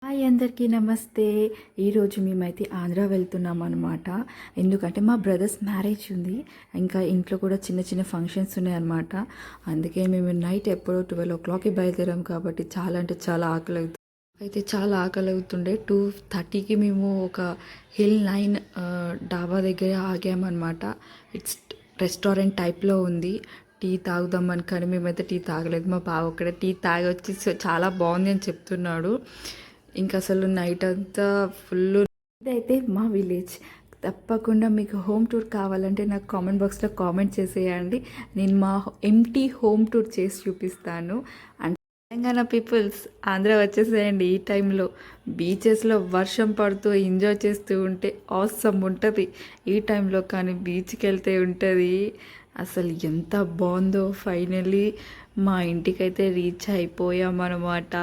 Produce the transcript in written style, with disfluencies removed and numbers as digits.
Hi అందరికీ నమస్తే. ఈరోజు మేమైతే ఆంధ్ర వెళ్తున్నాం అనమాట. ఎందుకంటే మా బ్రదర్స్ మ్యారేజ్ ఉంది. ఇంకా ఇంట్లో కూడా చిన్న చిన్న ఫంక్షన్స్ ఉన్నాయన్నమాట. అందుకే మేము నైట్ ఎప్పుడో 12 o'clockకి బయలుదేరాం కాబట్టి చాలా అంటే చాలా ఆకలి అవుతుంది. అయితే చాలా ఆకలి అవుతుండే 2:30కి మేము ఒక హిల్ 9 డాబా దగ్గర ఆగామన్నమాట. ఇట్స్ రెస్టారెంట్ టైప్లో ఉంది. టీ తాగుదామని, కానీ మేమైతే టీ తాగలేదు. మా బావ ఒక్కడే టీ తాగి వచ్చి చాలా బాగుంది అని చెప్తున్నాడు. ఇంకా అసలు నైట్ అంతా ఫుల్. ఇదైతే మా విలేజ్. తప్పకుండా మీకు హోమ్ టూర్ కావాలంటే నాకు కామెంట్ బాక్స్లో కామెంట్ చేసేయండి. నేను మా ఎంటీ హోమ్ టూర్ చేసి చూపిస్తాను. అండ్ తెలంగాణ పీపుల్స్ ఆంధ్ర వచ్చేసేయండి. ఈ టైంలో బీచెస్లో వర్షం పడుతూ ఎంజాయ్ చేస్తూ ఉంటే ఆసమ్ ఉంటుంది ఈ టైంలో. కానీ బీచ్కి వెళ్తే ఉంటుంది అసలు ఎంత బాగుందో. ఫైనల్లీ మా ఇంటికైతే రీచ్ అయిపోయామన్నమాట.